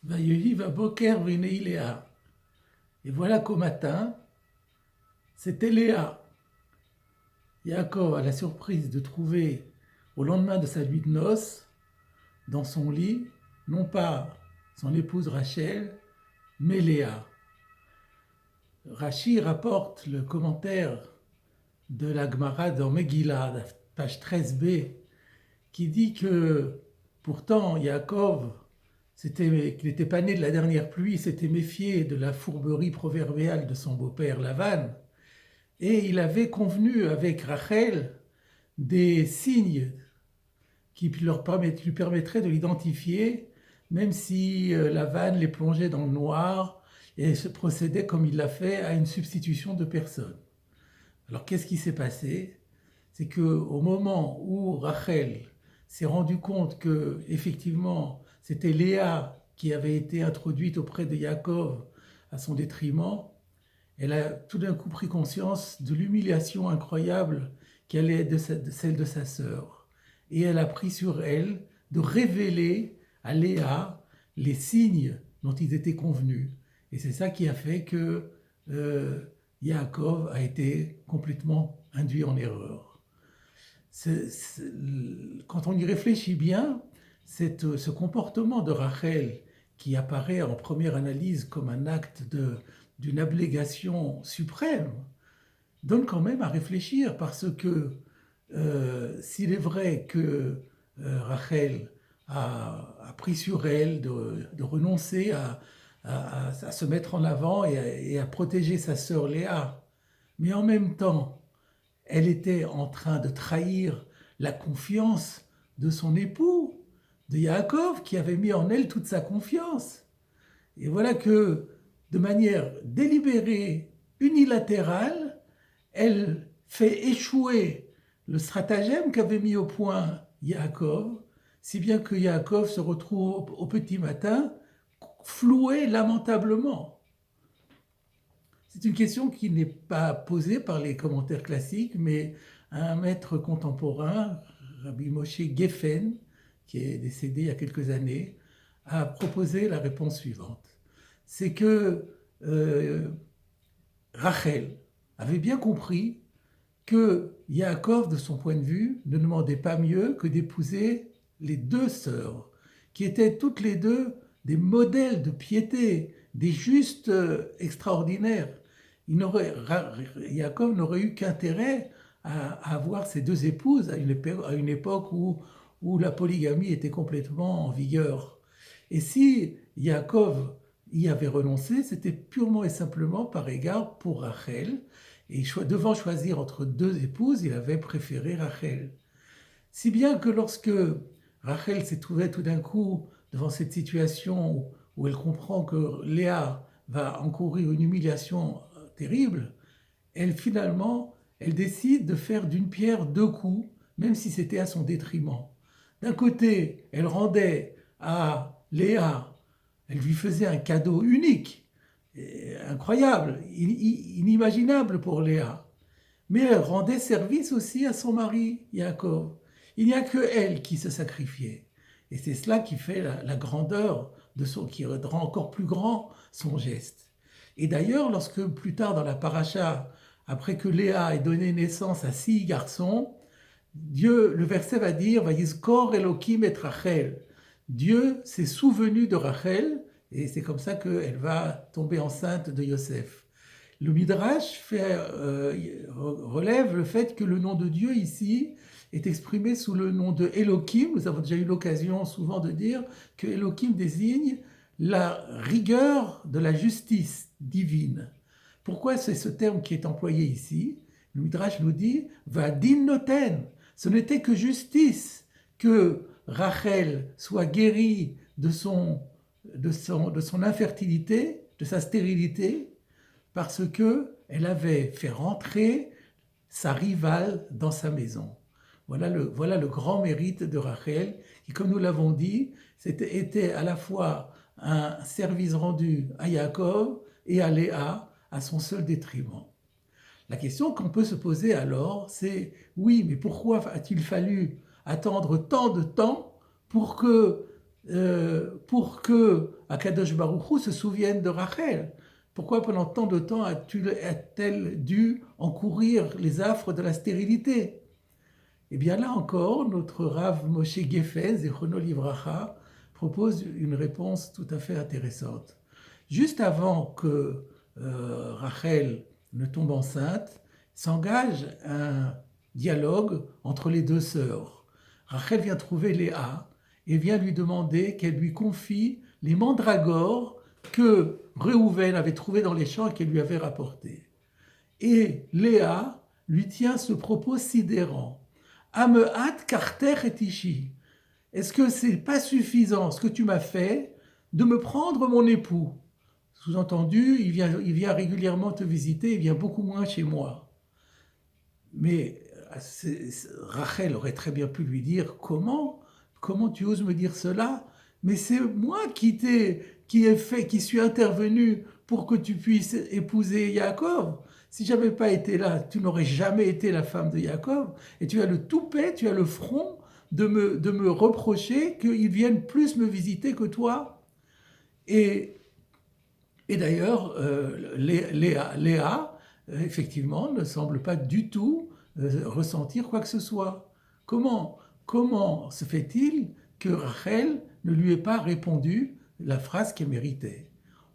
Vayehi Vaboker Venei Léa. Et voilà qu'au matin, c'était Léa. Yaakov a la surprise de trouver, au lendemain de sa nuit de noces, dans son lit, non pas son épouse Rachel, mais Léa. Rachi rapporte le commentaire de la Gemara dans Megillah, page 13b, qui dit que pourtant Yaakov, qu'il n'était pas né de la dernière pluie, s'était méfié de la fourberie proverbiale de son beau-père Lavan, et il avait convenu avec Rachel des signes qui lui permettraient de l'identifier, même si Lavan les plongeait dans le noir et se procédait, comme il l'a fait, à une substitution de personnes. Alors qu'est-ce qui s'est passé? C'est qu'au moment où Rachel s'est rendu compte que, effectivement, c'était Léa qui avait été introduite auprès de Yaakov à son détriment, elle a tout d'un coup pris conscience de l'humiliation incroyable qui allait être de celle de sa sœur. Et elle a pris sur elle de révéler à Léa les signes dont ils étaient convenus. Et c'est ça qui a fait que Yaakov a été complètement induit en erreur. Quand on y réfléchit bien, ce comportement de Rachel, qui apparaît en première analyse comme un acte d'une abnégation suprême, donne quand même à réfléchir, parce que s'il est vrai que Rachel a pris sur elle de renoncer à se mettre en avant et à protéger sa sœur Léa, mais en même temps, elle était en train de trahir la confiance de son époux, de Yaakov, qui avait mis en elle toute sa confiance. Et voilà que, de manière délibérée, unilatérale, elle fait échouer le stratagème qu'avait mis au point Yaakov, si bien que Yaakov se retrouve au petit matin floué lamentablement. C'est une question qui n'est pas posée par les commentaires classiques, mais un maître contemporain, Rabbi Moshe Geffen, qui est décédé il y a quelques années, a proposé la réponse suivante. C'est que Rachel avait bien compris que Yaakov, de son point de vue, ne demandait pas mieux que d'épouser les deux sœurs, qui étaient toutes les deux des modèles de piété, des justes extraordinaires. Yaakov n'aurait eu qu'intérêt à avoir ces deux épouses à une époque où la polygamie était complètement en vigueur. Et si Yaakov y avait renoncé, c'était purement et simplement par égard pour Rachel, et devant choisir entre deux épouses, il avait préféré Rachel. Si bien que lorsque Rachel s'est trouvée tout d'un coup devant cette situation où elle comprend que Léa va encourir une humiliation terrible, elle décide de faire d'une pierre deux coups, même si c'était à son détriment. D'un côté, elle rendait à Léa, elle lui faisait un cadeau unique, incroyable, inimaginable pour Léa. Mais elle rendait service aussi à son mari, Yaakov. Il n'y a que elle qui se sacrifiait. Et c'est cela qui fait la grandeur qui rend encore plus grand son geste. Et d'ailleurs, lorsque plus tard dans la paracha, après que Léa ait donné naissance à 6 garçons, le verset va dire Vayizkor Elohim et Rachel. Dieu s'est souvenu de Rachel, et c'est comme ça qu'elle va tomber enceinte de Yosef. Le Midrash relève le fait que le nom de Dieu ici est exprimé sous le nom de Elohim. Nous avons déjà eu l'occasion souvent de dire que Elohim désigne la rigueur de la justice divine. Pourquoi c'est ce terme qui est employé ici? Le Midrash nous dit Vadin noten. Ce n'était que justice que Rachel soit guérie de son infertilité, de sa stérilité, parce qu'elle avait fait rentrer sa rivale dans sa maison. Voilà le grand mérite de Rachel, qui, comme nous l'avons dit, était à la fois un service rendu à Yaakov et à Léa, à son seul détriment. La question qu'on peut se poser alors, c'est oui, mais pourquoi a-t-il fallu attendre tant de temps pour que pour que Akadosh Baruch Hu se souvienne de Rachel. Pourquoi pendant tant de temps a-t-elle dû encourir les affres de la stérilité? Eh bien là encore, notre Rav Moshe Geffen, Zichrono Livracha, propose une réponse tout à fait intéressante. Juste avant que Rachel ne tombe enceinte, s'engage un dialogue entre les deux sœurs. Rachel vient trouver Léa et vient lui demander qu'elle lui confie les mandragores que Réhouven avait trouvés dans les champs et qu'elle lui avait rapportés. Et Léa lui tient ce propos sidérant. Amehat karter et ishi. Est-ce que c'est pas suffisant ce que tu m'as fait de me prendre mon époux? Sous-entendu, il vient régulièrement te visiter, il vient beaucoup moins chez moi. Mais Rachel aurait très bien pu lui dire comment tu oses me dire cela? Mais c'est moi qui suis intervenu pour que tu puisses épouser Yaakov. Si j'avais pas été là, tu n'aurais jamais été la femme de Yaakov. Et tu as le toupet, tu as le front de me reprocher qu'il vienne plus me visiter que toi. Et d'ailleurs, Léa, effectivement, ne semble pas du tout ressentir quoi que ce soit. Comment se fait-il que Rachel ne lui ait pas répondu la phrase qu'elle méritait?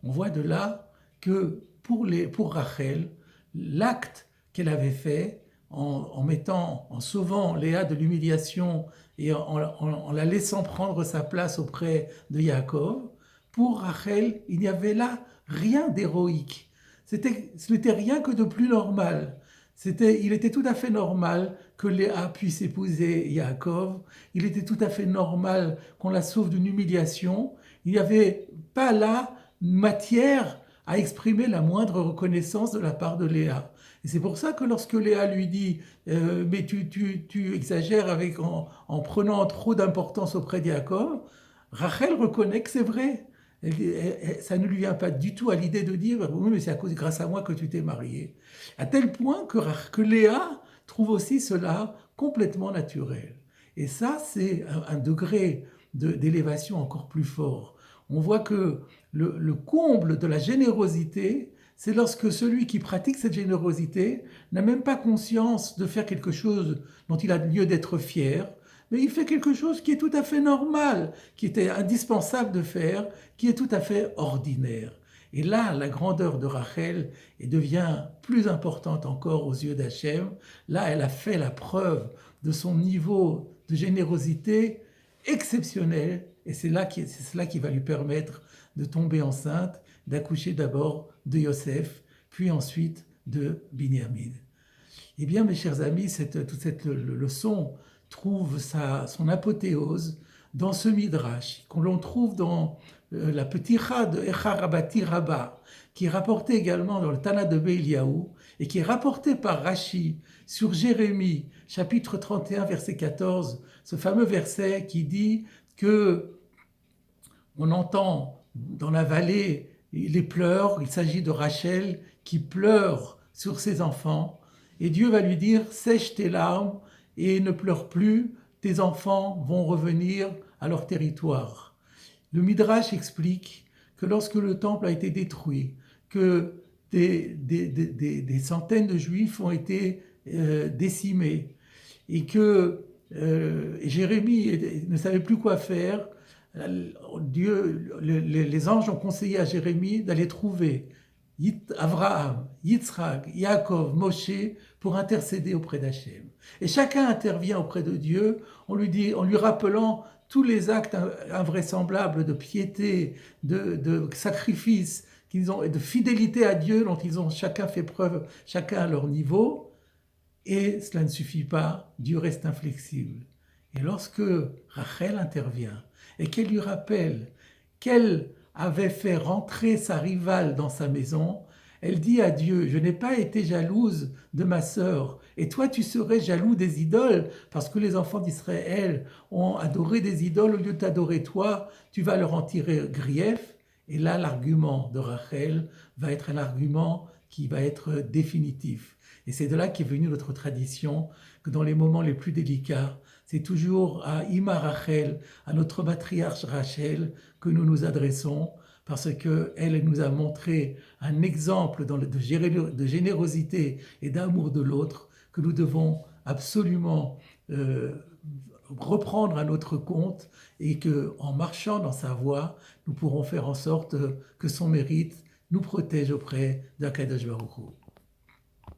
On voit de là que pour Rachel, l'acte qu'elle avait fait en sauvant Léa de l'humiliation et en la laissant prendre sa place auprès de Yaakov, pour Rachel, il n'y avait là rien d'héroïque. Ce n'était rien que de plus normal. Il était tout à fait normal que Léa puisse épouser Yaakov. Il était tout à fait normal qu'on la sauve d'une humiliation. Il n'y avait pas là matière à exprimer la moindre reconnaissance de la part de Léa. Et c'est pour ça que lorsque Léa lui dit mais tu exagères en prenant trop d'importance auprès de Yaakov, Rachel reconnaît que c'est vrai. Ça ne lui vient pas du tout à l'idée de dire oui, mais c'est grâce à moi que tu t'es marié. À tel point que Léa trouve aussi cela complètement naturel. Et ça, c'est un degré d'élévation encore plus fort. On voit que le comble de la générosité, c'est lorsque celui qui pratique cette générosité n'a même pas conscience de faire quelque chose dont il a lieu d'être fier, mais il fait quelque chose qui est tout à fait normal, qui était indispensable de faire, qui est tout à fait ordinaire. Et là, la grandeur de Rachel devient plus importante encore aux yeux d'Hachem. Là, elle a fait la preuve de son niveau de générosité exceptionnel, et c'est cela qui va lui permettre de tomber enceinte, d'accoucher d'abord de Yosef, puis ensuite de Binyamin. Eh bien, mes chers amis, toute cette leçon trouve son apothéose dans ce midrash, qu'on l'on trouve dans la Peticha de Echa Rabati Rabba, qui est rapporté également dans le Tana de Beiliaou, et qui est rapporté par Rashi sur Jérémie, chapitre 31, verset 14, ce fameux verset qui dit que on entend dans la vallée les pleurs, il s'agit de Rachel qui pleure sur ses enfants, et Dieu va lui dire « Sèche tes larmes et ne pleure plus, tes enfants vont revenir à leur territoire. » Le Midrash explique que lorsque le temple a été détruit, que des centaines de Juifs ont été décimés, et que Jérémie ne savait plus quoi faire, les anges ont conseillé à Jérémie d'aller trouver Abraham, Yitzhak, Yaakov, Moshe pour intercéder auprès d'Hachem. Et chacun intervient auprès de Dieu en lui rappelant tous les actes invraisemblables de piété, de sacrifice et de fidélité à Dieu dont ils ont chacun fait preuve, chacun à leur niveau. Et cela ne suffit pas, Dieu reste inflexible. Et lorsque Rachel intervient et qu'elle lui rappelle qu'elle avait fait rentrer sa rivale dans sa maison, elle dit à Dieu, je n'ai pas été jalouse de ma sœur, et toi tu serais jaloux des idoles, parce que les enfants d'Israël ont adoré des idoles au lieu de t'adorer toi, tu vas leur en tirer grief. Et là, l'argument de Rachel va être un argument qui va être définitif. Et c'est de là qu'est venue notre tradition, que dans les moments les plus délicats, c'est toujours à Ima Rachel, à notre matriarche Rachel, que nous nous adressons, parce qu'elle nous a montré un exemple de générosité et d'amour de l'autre que nous devons absolument euh, reprendre à notre compte et que, en marchant dans sa voie, nous pourrons faire en sorte que son mérite nous protège auprès d'Akadosh Baruch Hu.